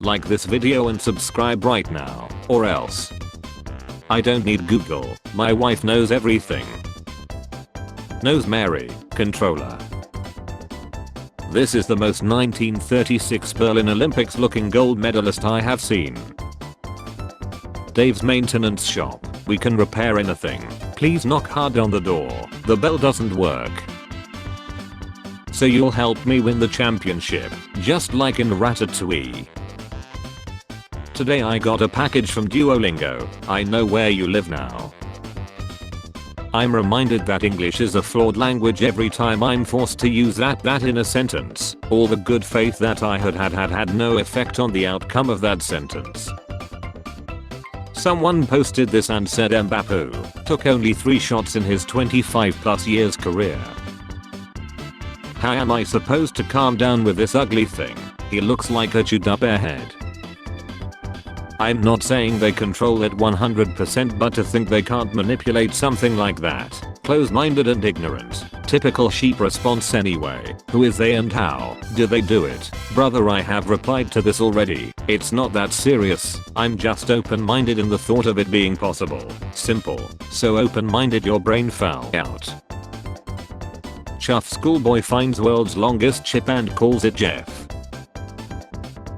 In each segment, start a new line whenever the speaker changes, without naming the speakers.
Like this video and subscribe right now, or else. I don't need Google, my wife knows everything. Knows Mary, controller. This is the most 1936 Berlin Olympics looking gold medalist I have seen. Dave's maintenance shop, we can repair anything. Please knock hard on the door, the bell doesn't work. So you'll help me win the championship, just like in Ratatouille. Today I got a package from Duolingo, I know where you live now. I'm reminded that English is a flawed language every time I'm forced to use that in a sentence. All the good faith that I had no effect on the outcome of that sentence. Someone posted this and said Mbappé took only 3 shots in his 25+ years career. How am I supposed to calm down with this ugly thing? He looks like a chewed up airhead. I'm not saying they control it 100%, but to think they can't manipulate something like that. Close-minded and ignorant. Typical sheep response anyway. Who is they and how do they do it? Brother, I have replied to this already. It's not that serious. I'm just open-minded in the thought of it being possible. Simple. So open-minded your brain foul out. Chuff schoolboy finds world's longest chip and calls it Jeff.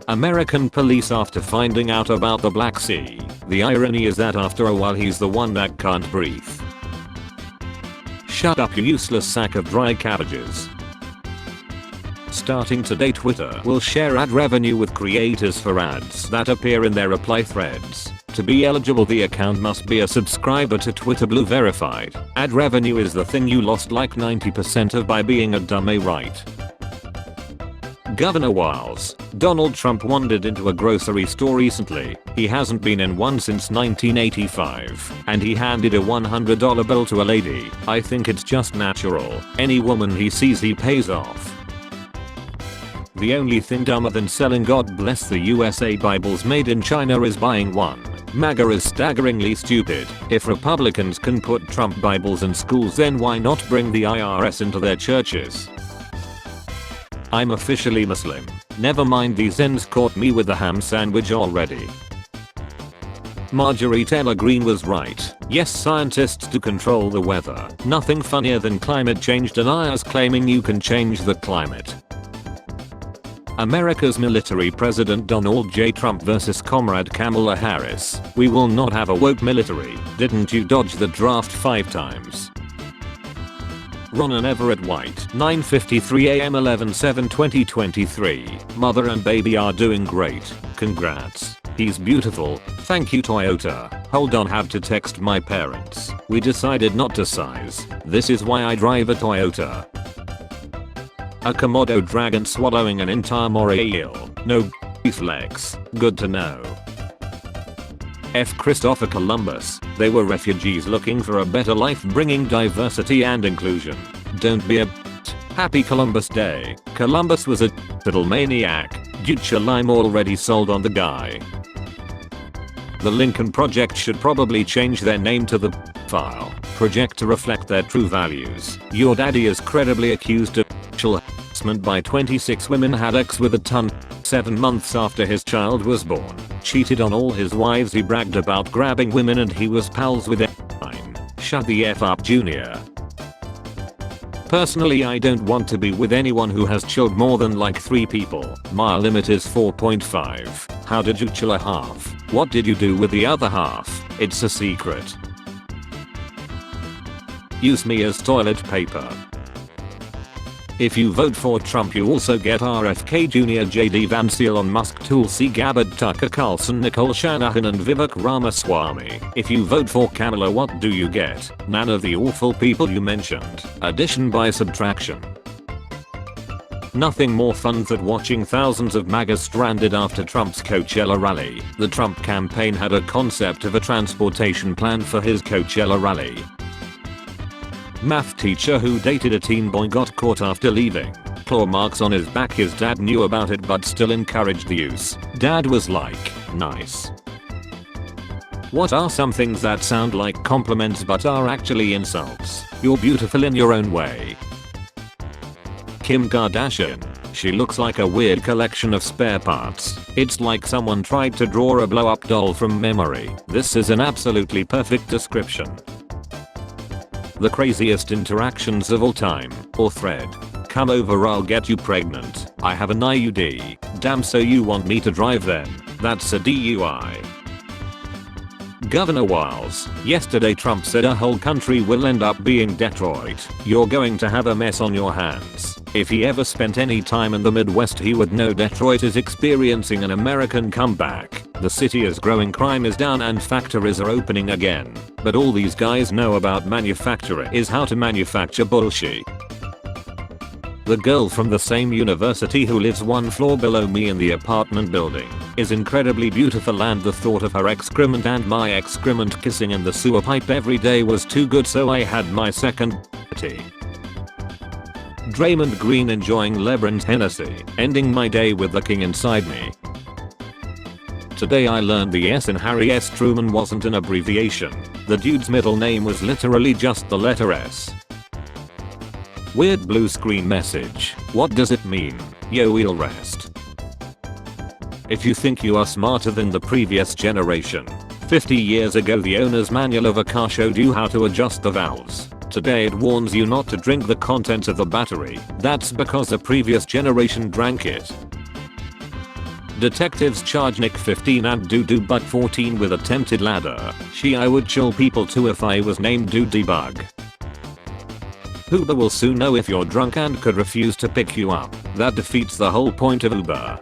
American police after finding out about the Black Sea. The irony is that after a while he's the one that can't breathe. Shut up, you useless sack of dry cabbages. Starting today, Twitter will share ad revenue with creators for ads that appear in their reply threads. To be eligible, the account must be a subscriber to Twitter Blue Verified. Ad revenue is the thing you lost like 90% of by being a dummy, right? Governor Wiles. Donald Trump wandered into a grocery store recently. He hasn't been in one since 1985. And he handed a $100 bill to a lady. I think it's just natural. Any woman he sees he pays off. The only thing dumber than selling God Bless the USA Bibles made in China is buying one. MAGA is staggeringly stupid. If Republicans can put Trump Bibles in schools, then why not bring the IRS into their churches? I'm officially Muslim. Never mind, these ends caught me with the ham sandwich already. Marjorie Taylor Greene was right. Yes, scientists do control the weather. Nothing funnier than climate change deniers claiming you can change the climate. America's military president Donald J. Trump versus Comrade Kamala Harris. We will not have a woke military. Didn't you dodge the draft 5 times? Ron and Everett White, 9:53 am 11/7/2023. Mother and baby are doing great. Congrats. He's beautiful. Thank you, Toyota. Hold on, have to text my parents. We decided not to size. This is why I drive a Toyota. A Komodo dragon swallowing an entire moray eel. No flex. Good to know. F. Christopher Columbus. They were refugees looking for a better life, bringing diversity and inclusion. Don't be a Happy Columbus Day. Columbus was a little maniac. I'm already sold on the guy. The Lincoln Project should probably change their name to the File Project to reflect their true values. Your daddy is credibly accused of sexual harassment by 26 women, had sex with a ton 7 months after his child was born. Cheated on all his wives, he bragged about grabbing women, and he was pals with Epstein. Shut the F up, Junior. Personally, I don't want to be with anyone who has chilled more than like 3 people. My limit is 4.5. How did you chill a half? What did you do with the other half? It's a secret. Use me as toilet paper. If you vote for Trump, you also get RFK Jr., JD Vance, Elon Musk, Tulsi Gabbard, Tucker Carlson, Nicole Shanahan, and Vivek Ramaswamy. If you vote for Kamala, what do you get? None of the awful people you mentioned. Addition by subtraction. Nothing more fun than watching thousands of MAGAs stranded after Trump's Coachella rally. The Trump campaign had a concept of a transportation plan for his Coachella rally. Math teacher who dated a teen boy got caught after leaving. Claw marks on his back. His dad knew about it but still encouraged the use. Dad was like, nice. What are some things that sound like compliments but are actually insults? You're beautiful in your own way. Kim Kardashian. She looks like a weird collection of spare parts. It's like someone tried to draw a blow up doll from memory. This is an absolutely perfect description. The craziest interactions of all time, or thread. Come over, I'll get you pregnant. I have an IUD. Damn, so you want me to drive then? That's a DUI. Governor Wiles. Yesterday Trump said a whole country will end up being Detroit. You're going to have a mess on your hands. If he ever spent any time in the Midwest, he would know Detroit is experiencing an American comeback. The city is growing, crime is down, and factories are opening again. But all these guys know about manufacturing is how to manufacture bullshit. The girl from the same university who lives one floor below me in the apartment building is incredibly beautiful, and the thought of her excrement and my excrement kissing in the sewer pipe every day was too good, so I had my second tea. Draymond Green enjoying LeBron's Hennessy, ending my day with the king inside me. Today I learned the S in Harry S. Truman wasn't an abbreviation. The dude's middle name was literally just the letter S. Weird blue screen message. What does it mean? Yo, we'll rest. If you think you are smarter than the previous generation, 50 years ago the owner's manual of a car showed you how to adjust the valves. Today it warns you not to drink the contents of the battery. That's because the previous generation drank it. Detectives charge Nick 15 and Doo Butt 14 with attempted ladder. I would chill people too if I was named Doo Bug. Uber will soon know if you're drunk and could refuse to pick you up. That defeats the whole point of Uber.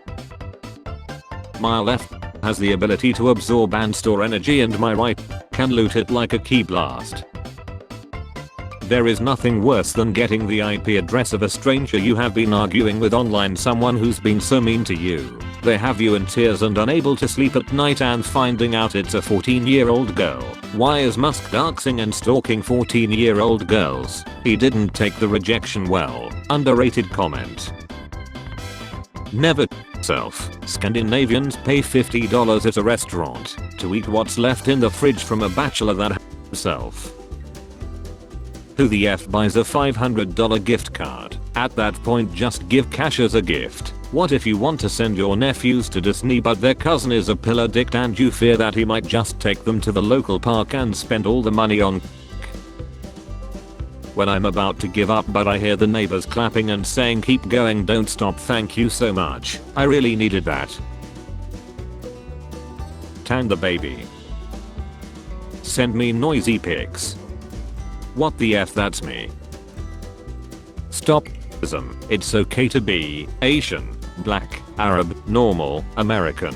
My left has the ability to absorb and store energy, and my right can loot it like a key blast. There is nothing worse than getting the IP address of a stranger you have been arguing with online, someone who's been so mean to you. They have you in tears and unable to sleep at night, and finding out it's a 14-year-old girl. Why is Musk doxing and stalking 14-year-old girls? He didn't take the rejection well. Underrated comment. Never self. Scandinavians pay $50 at a restaurant to eat what's left in the fridge from a bachelor that himself. Who the F buys a $500 gift card? At that point just give cash as a gift. What if you want to send your nephews to Disney but their cousin is a pill addict and you fear that he might just take them to the local park and spend all the money on when I'm about to give up but I hear the neighbors clapping and saying keep going, don't stop, thank you so much, I really needed that. Tan the baby. Send me noisy pics. What the F, that's me. Stop. It's okay to be Asian, Black, Arab, normal, American.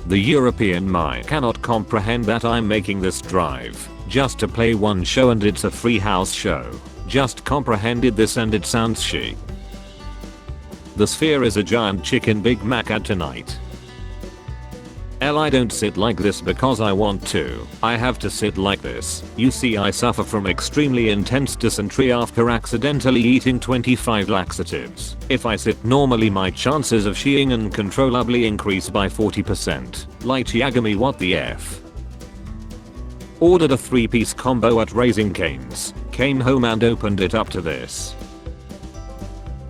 The European mind cannot comprehend that I'm making this drive just to play one show and it's a free house show. Just comprehended this and it sounds chic. The Sphere is a giant chicken Big Mac at tonight. I don't sit like this because I want to. I have to sit like this. You see, I suffer from extremely intense dysentery after accidentally eating 25 laxatives. If I sit normally my chances of sheeting uncontrollably increase by 40%. Like Yagami, what the F. Ordered a 3-piece combo at Raising Cane's. Came home and opened it up to this.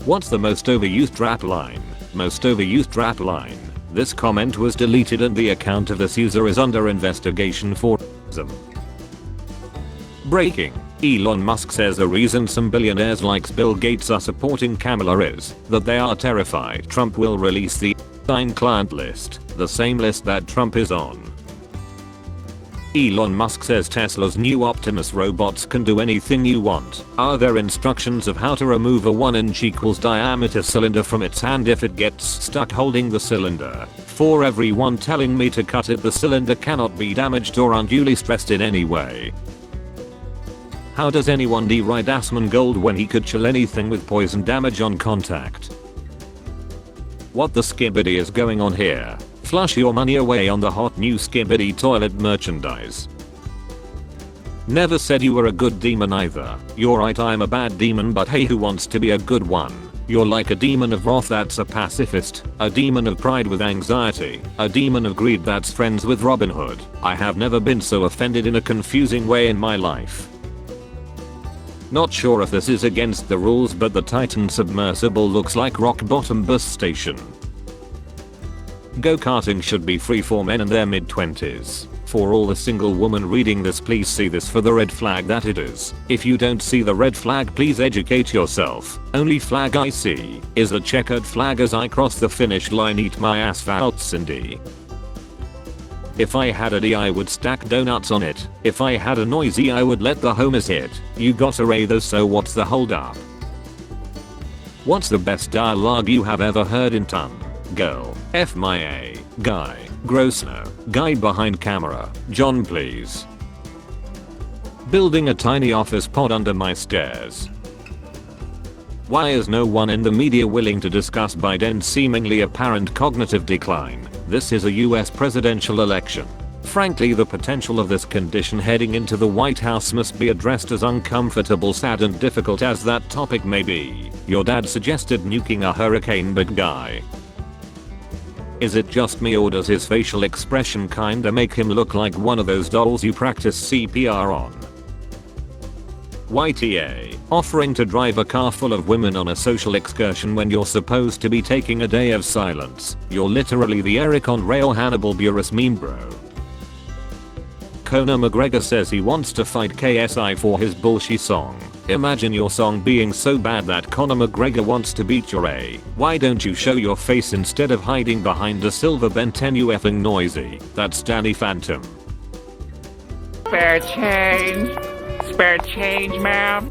What's the most overused rap line? Most overused rap line. This comment was deleted and the account of this user is under investigation for racism. Breaking. Elon Musk says the reason some billionaires like Bill Gates are supporting Kamala is that they are terrified Trump will release the client list, the same list that Trump is on. Elon Musk says Tesla's new Optimus robots can do anything you want. Are there instructions of how to remove a 1-inch equals diameter cylinder from its hand if it gets stuck holding the cylinder? For everyone telling me to cut it, the cylinder cannot be damaged or unduly stressed in any way. How does anyone deride Asmongold gold when he could chill anything with poison damage on contact? What the skibbity is going on here? Flush your money away on the hot new skibbity toilet merchandise. Never said you were a good demon either. You're right, I'm a bad demon, but hey, who wants to be a good one? You're like a demon of wrath that's a pacifist, a demon of pride with anxiety, a demon of greed that's friends with Robin Hood. I have never been so offended in a confusing way in my life. Not sure if this is against the rules, but the Titan submersible looks like rock bottom bus station. Go-karting should be free for men in their mid-20s. For all the single woman reading this, please see this for the red flag that it is. If you don't see the red flag, please educate yourself. Only flag I see is a checkered flag as I cross the finish line. Eat my asphalt, Cindy. If I had a D, I would stack donuts on it. If I had a noisy, I would let the homers hit. You got a Ray though, so what's the hold up? What's the best dialogue you have ever heard in ton? Girl. F my A. Guy. Gross no. Guy behind camera. John please. Building a tiny office pod under my stairs. Why is no one in the media willing to discuss Biden's seemingly apparent cognitive decline? This is a US presidential election. Frankly, the potential of this condition heading into the White House must be addressed, as uncomfortable, sad and difficult as that topic may be. Your dad suggested nuking a hurricane, big guy. Is it just me, or does his facial expression kinda make him look like one of those dolls you practice CPR on? YTA, offering to drive a car full of women on a social excursion when you're supposed to be taking a day of silence. You're literally the Eric on Rail Hannibal Buress meme, bro. Conor McGregor says he wants to fight KSI for his bullshit song. Imagine your song being so bad that Conor McGregor wants to beat your A. Why don't you show your face instead of hiding behind a silver Ben 10, you effing noisy? That's Danny Phantom.
Spare change. Spare change, ma'am.